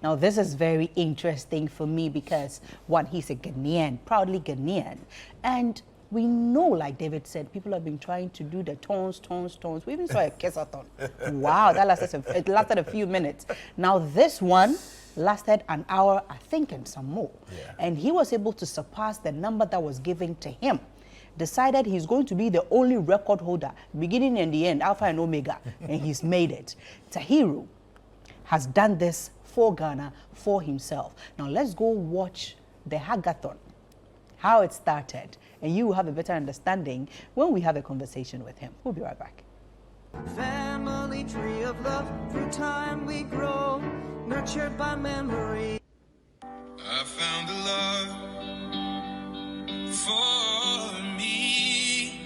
Now, this is very interesting for me because, one, he's a Ghanaian, proudly Ghanaian. And we know, like David said, people have been trying to do the tones. We even saw a kissathon. Wow, that it lasted a few minutes. Now, this one lasted an hour, I think, and some more. Yeah. And he was able to surpass the number that was given to him. Decided he's going to be the only record holder, beginning and the end, Alpha and Omega, and he's made it. Tahiru has done this for Ghana, for himself. Now let's go watch the hackathon, how it started, and you will have a better understanding when we have a conversation with him. We'll be right back. Family tree of love, through time we grow, nurtured by memory. I found a love for me.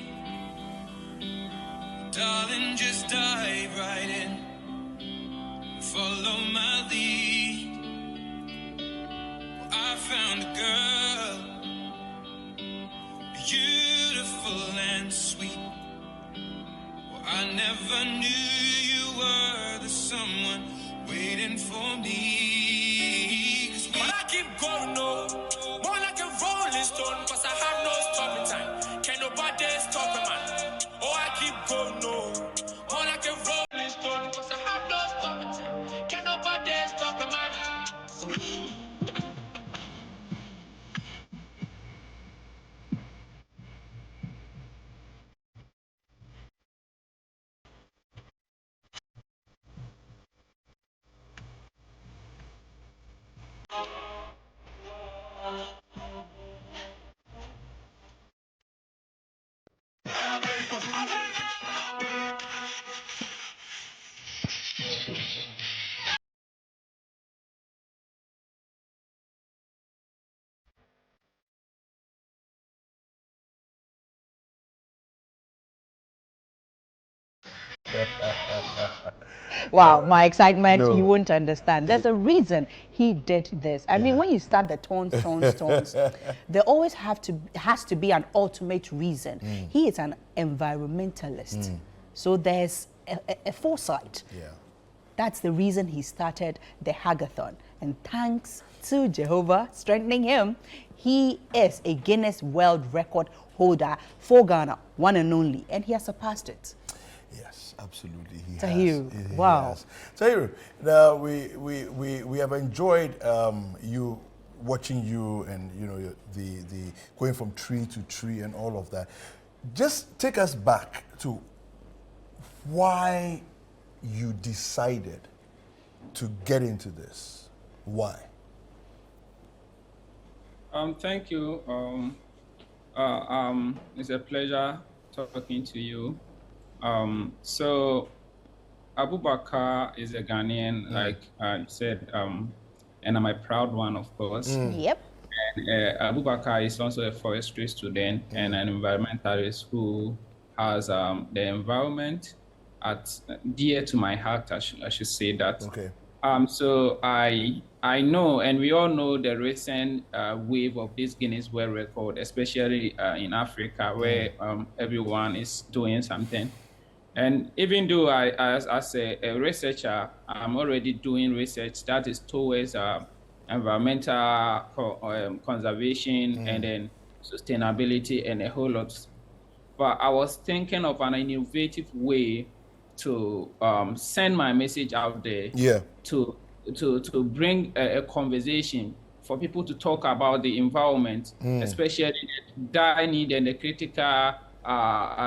Darling, just dive right in. Follow my lead. I found a girl, beautiful and sweet. I never knew you were the someone waiting for me. But I keep going, no, more like a rolling stone, cause I have no stopping time. Can't nobody stop me, man. Oh, I keep going, no, more like a rolling stone, cause I have no stopping time. Can't nobody stop me, man. Wow, my excitement, you won't understand. There's a reason he did this. I mean, when you start the tones, there always has to be an ultimate reason. He is an environmentalist. So there's a foresight. Yeah. That's the reason he started the hackathon. And thanks to Jehovah strengthening him, he is a Guinness World Record Holder for Ghana, one and only, and he has surpassed it. Yes, absolutely. He Tahiru, has. wow. Has. Tahiru, now we have enjoyed you watching you, and you know the going from tree to tree and all of that. Just take us back to why you decided to get into this. Why? Thank you. It's a pleasure talking to you. So Abubakar is a Ghanaian, like you said, and I'm a proud one, of course. Yep. And Abubakar is also a forestry student and an environmentalist who has the environment dear to my heart. I should say that. Okay. So I know, and we all know the recent wave of this Guinness World Record, especially in Africa, where everyone is doing something. And even though as a researcher, I'm already doing research that is towards environmental conservation and then sustainability and a whole lot. But I was thinking of an innovative way to send my message out there, to bring a conversation for people to talk about the environment, especially the dire need and the critical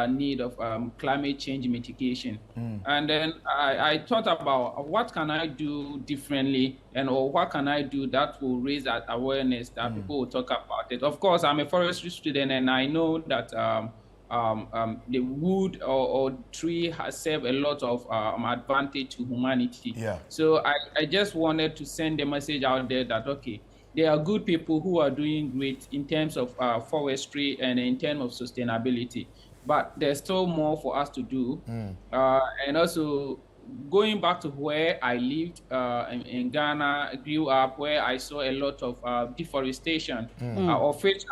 need of climate change mitigation. And then I thought about what can I do differently, or what can I do that will raise that awareness that people will talk about it. Of course, I'm a forestry student, and I know that the wood or tree has served a lot of advantage to humanity. So I just wanted to send a message out there that, okay, there are good people who are doing great in terms of forestry and in terms of sustainability, but there's still more for us to do. And also, going back to where I lived in Ghana, grew up, where I saw a lot of deforestation, of which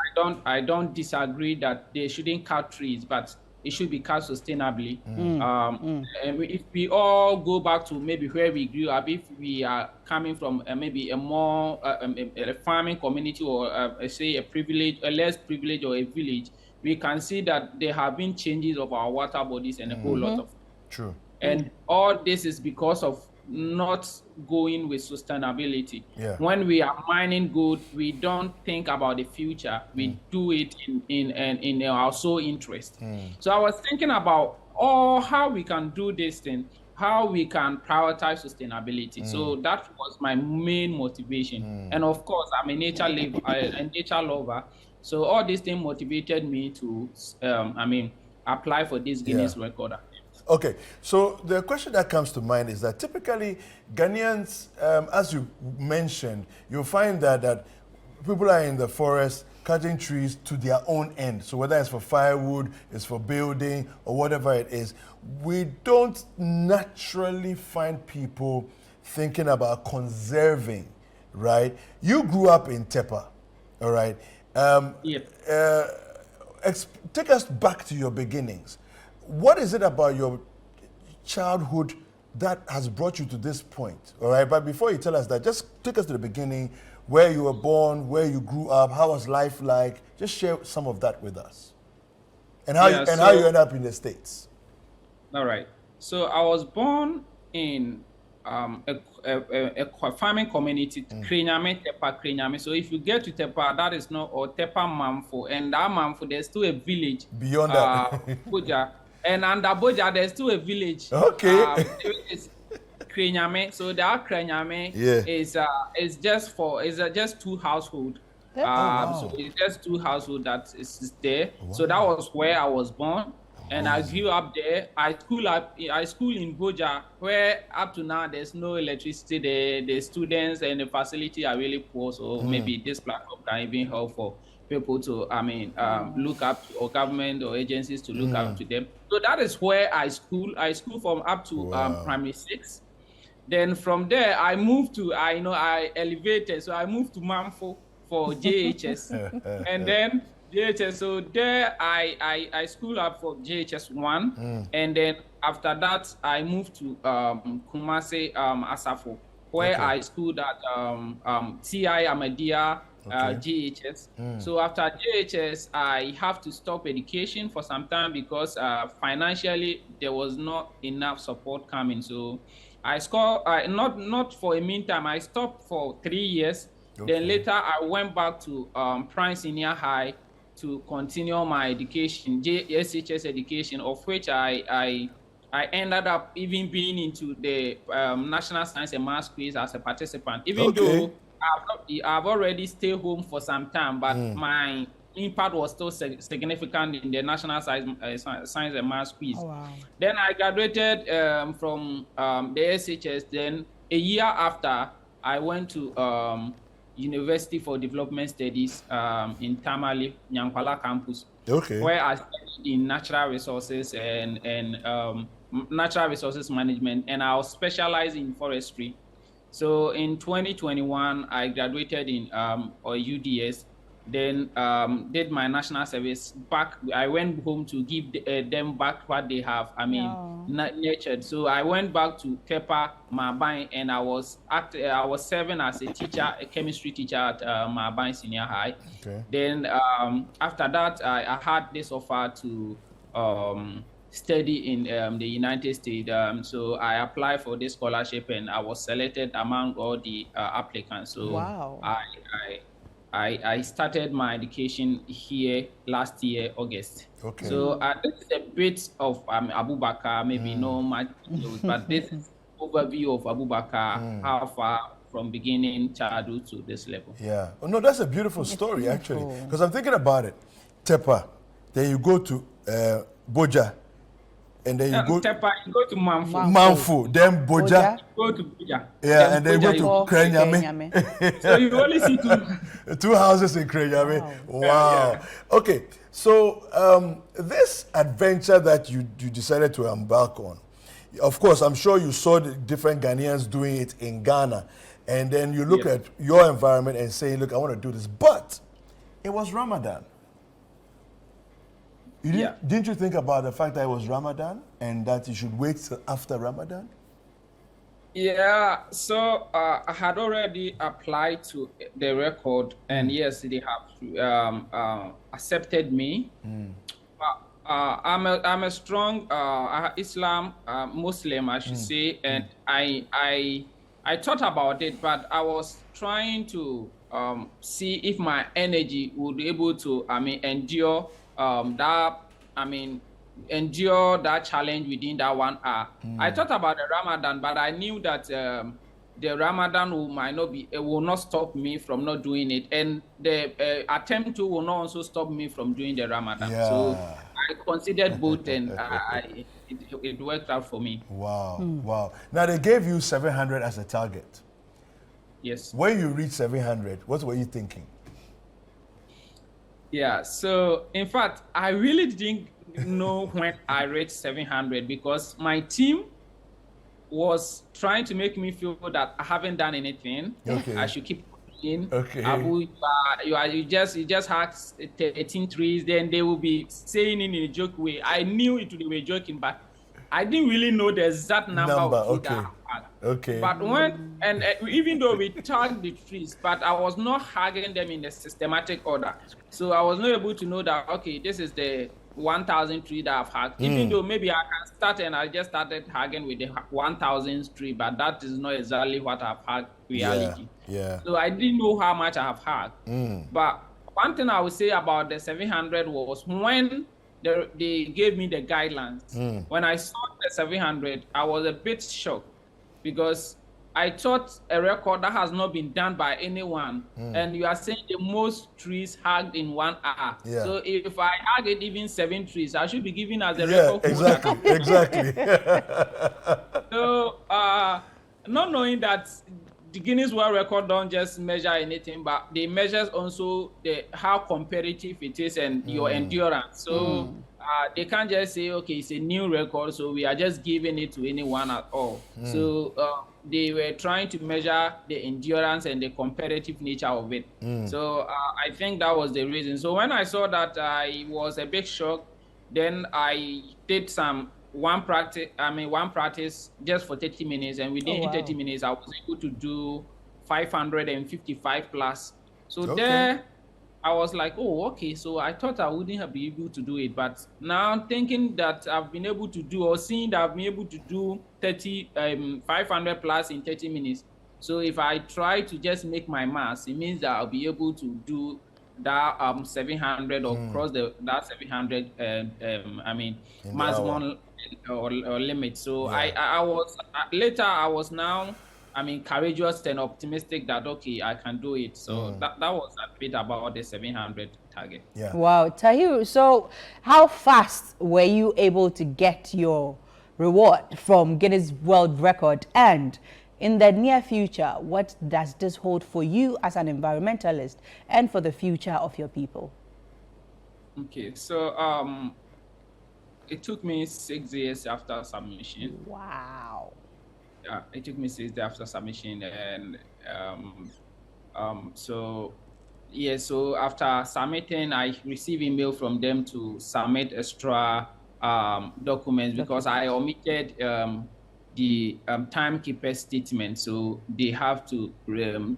I don't disagree that they shouldn't cut trees, but it should be cast sustainably. And if we all go back to maybe where we grew up, if we are coming from maybe a more a farming community or say a less privileged or a village, we can see that there have been changes of our water bodies and a whole lot of. True. And all this is because of not going with sustainability. When we are mining gold, we don't think about the future. We do it in our sole interest. So I was thinking about how we can do this thing, how we can prioritize sustainability. So that was my main motivation. And of course, I'm a nature lover. So all these things motivated me to, apply for this Guinness Record. Okay, so the question that comes to mind is that typically Ghanaians, as you mentioned, you'll find that people are in the forest cutting trees to their own end. So whether it's for firewood, it's for building, or whatever it is, we don't naturally find people thinking about conserving, right? You grew up in Tepa, all right? Take us back to your beginnings. What is it about your childhood that has brought you to this point? All right, but before you tell us that, just take us to the beginning, where you were born, where you grew up, how was life like? Just share some of that with us. And how, how you ended up in the States. All right. So I was born in a farming community, Krenyame, Tepa, Krenyame. So if you get to Tepa, that is not, or Tepa Mamfo, and that Mamfo, there's still a village. Beyond that. Boja. And under Boja, there's still a village. Okay. It's Krenyame. So that Krenyame is just two households. So it's just two households that is there. Wow. So that was where I was born. And I grew up there. I school in Boja, where up to now there's no electricity there. The students and the facility are really poor. So maybe this platform can even help for people to, look up to, or government or agencies to look up to them. So that is where I school. I school from up to primary 6. Then from there, I moved to, I elevated. So I moved to Mamfo for JHS. And then JHS, so there I school up for JHS 1, and then after that I moved to Kumasi Asafo, where I schooled at TI Ahmadiyya JHS. So after JHS, I have to stop education for some time because financially there was not enough support coming. So I scored not for a meantime. I stopped for 3 years. Then later I went back to Prime Senior High to continue my education, SHS education, of which I ended up even being into the National Science and Maths quiz as a participant, even though I've already stayed home for some time, but my impact was still significant in the National Science and Maths quiz. Then I graduated from the SHS. Then a year after, I went to University for Development Studies in Tamale, Nyankwala campus, where I studied in natural resources and natural resources management, and I was specialized in forestry. So in 2021, I graduated in UDS, then did my national service back. I went home to give them back what they have, nurtured. So I went back to Tepa, Mabai, and I was serving as a teacher, a chemistry teacher at Mabai Senior High. Then after that, I had this offer to study in the United States. So I applied for this scholarship, and I was selected among all the applicants. So I started my education here last year, August. So this is a bit of Abubakar, maybe no much, but this is overview of Abubakar, how far from beginning childhood to this level. Yeah. Oh, no, that's a beautiful story, actually. Because I'm thinking about it. Tepa, then you go to Boja, and then you go Tepa, you go to Mamfo. Mamfo, then Boja. Go to Boja. Yeah, and then you go to Krenyame. So you only see two houses in Krenyame. Wow. Okay, so this adventure that you decided to embark on, of course, I'm sure you saw the different Ghanaians doing it in Ghana, and then you look at your environment and say, look, I want to do this. But it was Ramadan. Didn't you think about the fact that it was Ramadan and that you should wait till after Ramadan? Yeah, so I had already applied to the record, and yes, they have accepted me. But I'm a strong Islam Muslim, I should say, and I thought about it, but I was trying to see if my energy would be able to, endure endure that challenge within that 1 hour. I thought about the Ramadan, but I knew that the Ramadan will not stop me from not doing it, and the attempt to will not also stop me from doing the Ramadan. Yeah. So I considered both, and it worked out for me. Wow, wow. Now they gave you 700 as a target. Yes. When you reached 700, what were you thinking? Yeah, so in fact, I really didn't know when I reached 700 because my team was trying to make me feel that I haven't done anything. Okay. I should keep in. Okay. Abu, you just hacked 13 trees, then they will be saying it in a joke way. I knew they were joking, but I didn't really know the exact number of trees that I had. Okay. But even though we tagged the trees, but I was not hugging them in a systematic order. So I was not able to know that, okay, this is the 1,000 tree that I've hugged. Even though maybe I can start and I just started hugging with the 1,000th tree, but that is not exactly what I've hugged reality. Yeah. So I didn't know how much I have hugged. But one thing I would say about the 700 was when they gave me the guidelines. When I saw the 700, I was a bit shocked because I thought a record that has not been done by anyone, and you are saying the most trees hugged in 1 hour. Yeah. So if I hugged even 7 trees, I should be given as a record. Exactly. So not knowing that the Guinness World Record don't just measure anything, but they measure also how competitive it is and your endurance. So they can't just say, okay, it's a new record, so we are just giving it to anyone at all. So they were trying to measure the endurance and the competitive nature of it. So I think that was the reason. So when I saw that, I was a bit shocked. Then I did one practice just for 30 minutes, and within 30 minutes I was able to do 555 plus. So there I was like, oh, okay, so I thought I wouldn't be able to do it, but now thinking that I've been able to do, or seeing that I've been able to do 500 plus in 30 minutes. So if I try to just make my mass, it means that I'll be able to do that 700 or cross that 700 maximum or limit. So I was now courageous and optimistic that okay, I can do it. So that was a bit about the 700 target. Yeah. Wow, Tahiru, so how fast were you able to get your reward from Guinness World Record? And in the near future, what does this hold for you as an environmentalist and for the future of your people? Okay, so it took me 6 years after submission. Wow. Yeah, it took me 6 days after submission, and so after submitting, I received email from them to submit extra documents because I omitted the timekeeper statement. So they have to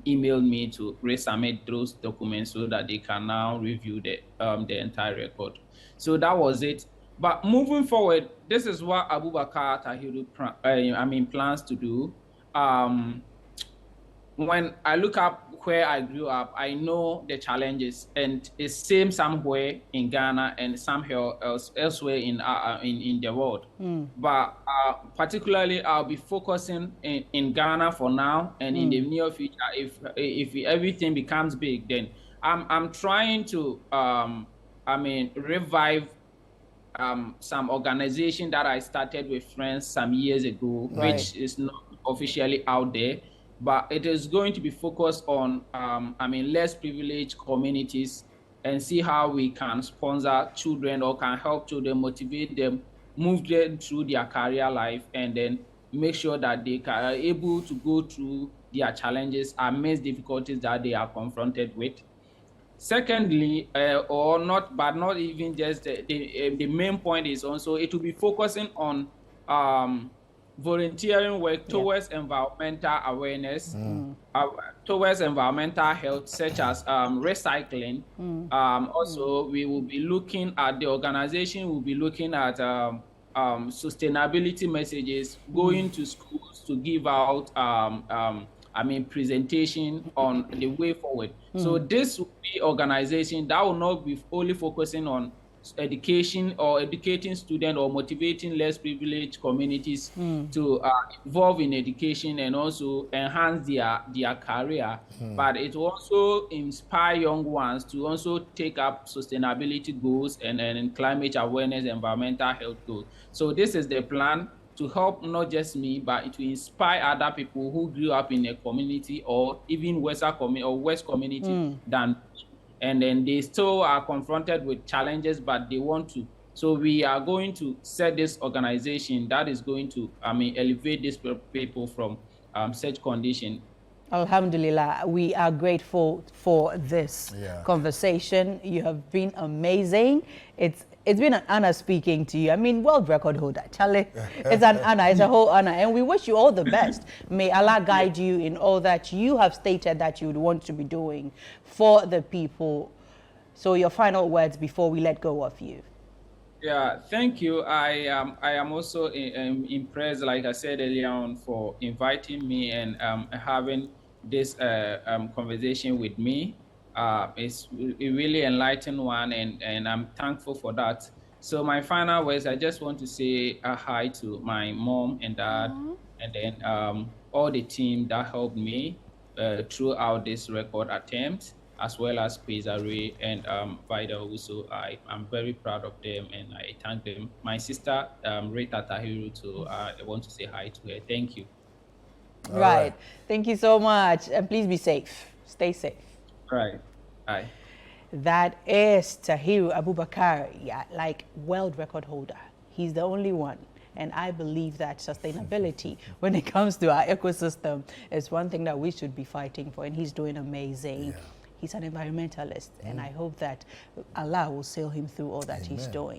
email me to resubmit those documents so that they can now review the entire record. So that was it. But moving forward, this is what Abubakar Tahiru plans to do. When I look up where I grew up, I know the challenges, and it's same somewhere in Ghana and somewhere elsewhere in the world. But particularly, I'll be focusing in Ghana for now, and in the near future, if everything becomes big, then I'm trying to revive some organization that I started with friends some years ago, which is not officially out there, but it is going to be focused on less privileged communities, and see how we can sponsor children or can help children, motivate them, move them through their career life, and then make sure that they are able to go through their challenges amidst difficulties that they are confronted with. Secondly, or not, but not even just the main point is also it will be focusing on volunteering work towards environmental awareness, towards environmental health, such as recycling. Also, we will be looking at the organization. Will be looking at sustainability messages, going to schools to give out presentation on the way forward. So this will be organization that will not be only focusing on education or educating students or motivating less privileged communities to involve in education and also enhance their career, but it will also inspire young ones to also take up sustainability goals and climate awareness, environmental health goals. So this is the plan to help not just me, but it will inspire other people who grew up in a community or even West community than me. And then they still are confronted with challenges, but they want to. So we are going to set this organization that is going to, elevate these people from such condition. Alhamdulillah, we are grateful for this conversation. You have been amazing. It's been an honor speaking to you. I mean, world record holder, Charlie. It's an honor. It's a whole honor. And we wish you all the best. May Allah guide you in all that you have stated that you would want to be doing for the people. So your final words before we let go of you. Yeah, thank you. I am also impressed, like I said earlier on, for inviting me and having this conversation with me. It's a really enlightened one, and I'm thankful for that. So my final words, I just want to say a hi to my mom and dad, and then all the team that helped me throughout this record attempt, as well as Pezare and Vida also. I'm very proud of them, and I thank them. My sister, Rita Tahiru, too, I want to say hi to her. Thank you. Right. Thank you so much. And please be safe. Stay safe. Right. Bye. That is Tahiru Abubakar, like world record holder. He's the only one. And I believe that sustainability, when it comes to our ecosystem, is one thing that we should be fighting for. And he's doing amazing. Yeah. He's an environmentalist. And I hope that Allah will sail him through all that he's doing.